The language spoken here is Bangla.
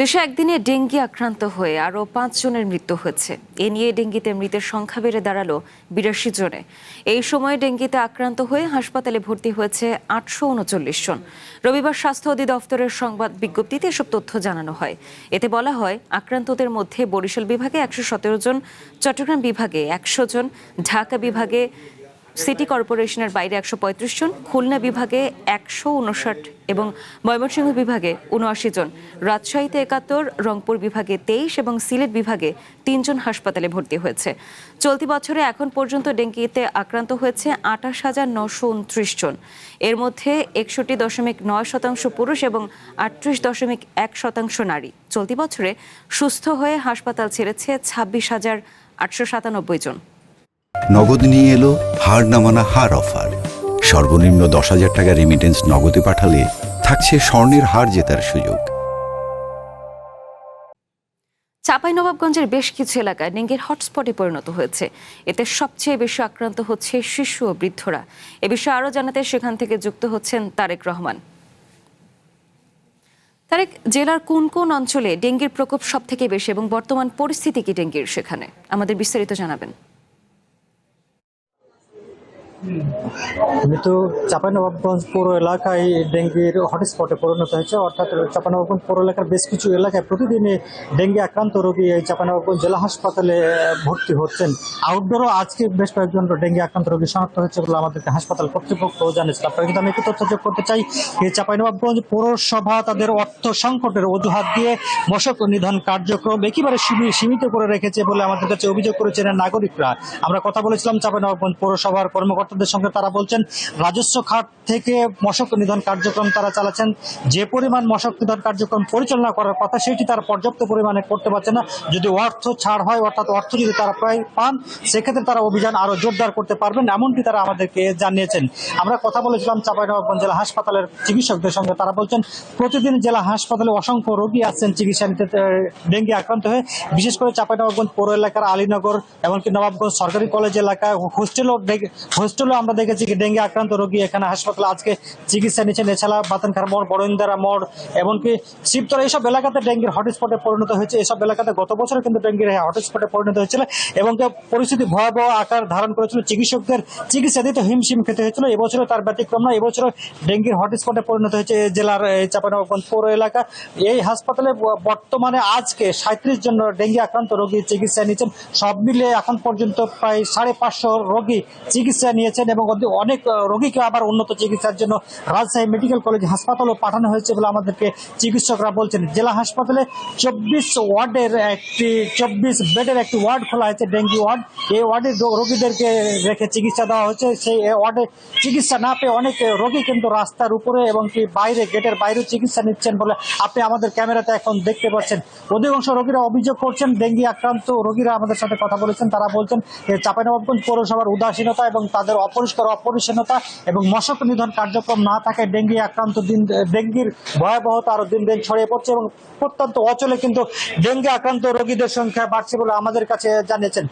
দেশে একদিনে ডেঙ্গি আক্রান্ত হয়ে আরও ৫ জনের মৃত্যু হয়েছে। এ নিয়ে ডেঙ্গিতে মৃতের সংখ্যা বেড়ে দাঁড়ালো ৮২ জনে। এই সময়ে ডেঙ্গিতে আক্রান্ত হয়ে হাসপাতালে ভর্তি হয়েছে ৮৩৯ জন। রবিবার স্বাস্থ্য অধিদপ্তরের সংবাদ বিজ্ঞপ্তিতে এসব তথ্য জানানো হয়। এতে বলা হয়, আক্রান্তদের মধ্যে বরিশাল বিভাগে ১১৭ জন, চট্টগ্রাম বিভাগে ১০০ জন, ঢাকা বিভাগে সিটি কর্পোরেশনের বাইরে ১৩৫ জন, খুলনা বিভাগে ১৫৯ এবং ময়মনসিংহ বিভাগে ৭৯ জন, রাজশাহীতে ৭১, রংপুর বিভাগে ২৩ এবং সিলেট বিভাগে ৩ জন হাসপাতালে ভর্তি হয়েছে। চলতি বছরে এখন পর্যন্ত ডেঙ্গিতে আক্রান্ত হয়েছে ২৮,৯২৯ জন। এর মধ্যে ৬১.৯% পুরুষ এবং ৩৮.১% নারী। চলতি বছরে সুস্থ হয়ে হাসপাতাল ছেড়েছে ২৬,৮৯৭ জন। নগদ নিয়ে এলো হার না মানা হার অফার। সর্বনিম্ন ১০,০০০ টাকা রেমিটেন্স নগদে পাঠালে থাকছে স্বর্ণের হার জেতার সুযোগ। চাঁপাইনবাবগঞ্জের বেশ কিছু এলাকায় ডেঙ্গির হটস্পটে পরিণত হয়েছে। এতে সবচেয়ে বেশি আক্রান্ত হচ্ছে শিশু ও বৃদ্ধরা। এ বিষয়ে আরও জানাতে সেখান থেকে যুক্ত হচ্ছেন তারেক রহমান। তারেক, জেলার কোন কোন অঞ্চলে ডেঙ্গির প্রকোপ সব থেকে বেশি এবং বর্তমান পরিস্থিতি কি ডেঙ্গির সেখানে? আমাদের বিস্তারিত জানাবেন। কিন্তু চাঁপাইনবাবগঞ্জ পৌর এলাকায় ডেঙ্গির হটস্পটে পরিণত হয়েছে। অর্থাৎ চাঁপাইনবাবগঞ্জ পৌর এলাকার বেশ কিছু এলাকায় প্রতিদিনই ডেঙ্গি আক্রান্ত রোগী এই চাঁপাইনবাবগঞ্জ জেলা হাসপাতালে ভর্তি হচ্ছেন। আউটডোরও আজকে বেশ কয়েকজন ডেঙ্গি আক্রান্ত রোগী শনাক্ত হয়েছে বলে আমাদেরকে হাসপাতাল কর্তৃপক্ষ জানিয়েছে। আপনারা কিন্তু আমি একটু তথ্য যোগ করতে চাই, এই চাঁপাইনবাবগঞ্জ পৌরসভা তাদের অর্থ সংকটের অজুহাত দিয়ে মশক নিধন কার্যক্রম একেবারে সীমিত করে রেখেছে বলে আমাদের কাছে অভিযোগ করেছেন নাগরিকরা। আমরা কথা বলেছিলাম চাঁপাইনবাবগঞ্জ পৌরসভার কর্মকর্তাদের সঙ্গে। তারা বলছেন রাজস্ব খাত থেকে মশক নিধন কার্যক্রম তারা চালাচ্ছেন। যে পরিমাণ মশক নিধন কার্যক্রম পরিচালনা করার কথা সেটি তারা পর্যাপ্ত পরিমাণে করতে পারছে না। যদি অর্থ ছাড় হয়, অর্থাৎ অর্থ যদি তারা প্রায় পান, সেক্ষেত্রে তারা অভিযান আরো জোরদার করতে পারবেন, এমনটি তারা আমাদেরকে জানিয়েছেন। আমরা কথা বলেছিলাম চাঁপাইনবাবগঞ্জ জেলা হাসপাতালের চিকিৎসকদের সঙ্গে। তারা বলছেন প্রতিদিন জেলা হাসপাতালে অসংখ্য রোগী আসছেন চিকিৎসা নিতে ডেঙ্গি আক্রান্ত হয়ে। বিশেষ করে চাঁপাইনবাবগঞ্জ পৌর এলাকার আলীনগর এমনকি নবাবগঞ্জ সরকারি কলেজ এলাকায় হোস্টেলও আমরা দেখেছি ডেঙ্গি আক্রান্ত রোগী এখানে হাসপাতালে আজকে চিকিৎসা নিচ্ছেন। এছাড়া বাতানখার মোড়, বড়ইন্দারা মোড়, এমনকি শিবতলা, এইসব এলাকাতে ডেঙ্গির হটস্পটে পরিণত হয়েছে। এসব এলাকাতে গত বছর কিন্তু ডেঙ্গির হটস্পটে পরিণত হয়েছিল এবং পরিস্থিতি ভয়াবহ আকার ধারণ করেছিল। চিকিৎসকদের চিকিৎসা দিতে হিমশিম খেতে হয়েছিল। এবছরও তার ব্যতিক্রম নয়। এবছরও ডেঙ্গির হটস্পটে পরিণত হয়েছে জেলার চাঁপাইনবাবগঞ্জ পৌর এলাকা। এই হাসপাতালে বর্তমানে আজকে ৩৭ জন ডেঙ্গি আক্রান্ত রোগী চিকিৎসা নিচ্ছেন। সব মিলিয়ে এখন পর্যন্ত প্রায় ৫৫০ রোগী চিকিৎসা নিয়েছেন এবং অনেক রোগীকে আবার উন্নত চিকিৎসার জন্য রাজশাহী মেডিকেল কলেজ হাসপাতালও পাঠানো হয়েছে বলে আমাদেরকে চিকিৎসকরা বলছেন। জেলা হাসপাতালে ২৪ বেডের একটি ওয়ার্ড খোলা হয়েছে, ডেঙ্গি ওয়ার্ড। এই ওয়ার্ডে রোগীদেরকে রেখে চিকিৎসা দেওয়া হচ্ছে। সেই ওয়ার্ডে চিকিৎসা না পেয়ে অনেক রোগী কিন্তু রাস্তার উপরে এবং কি বাইরে, গেটের বাইরেও চিকিৎসা নিচ্ছেন বলে আপনি আমাদের ক্যামেরাতে এখন দেখতে পাচ্ছেন। অধিকাংশ রোগীরা অভিযোগ করছেন, ডেঙ্গি আক্রান্ত রোগীরা আমাদের সাথে কথা বলেছেন। তারা বলছেন চাঁপাইনবাবগঞ্জ পৌরসভার উদাসীনতা এবং তাদের অপরিচ্ছন্নতা এবং মশক নিধন কার্যক্রম না থাকায় ডেঙ্গির ভয়াবহতা আরো দিন দিন ছড়িয়ে পড়ছে এবং প্রত্যন্ত অঞ্চলে কিন্তু ডেঙ্গি আক্রান্ত রোগীদের সংখ্যা বাড়ছে বলে আমাদের কাছে জানিয়েছেন।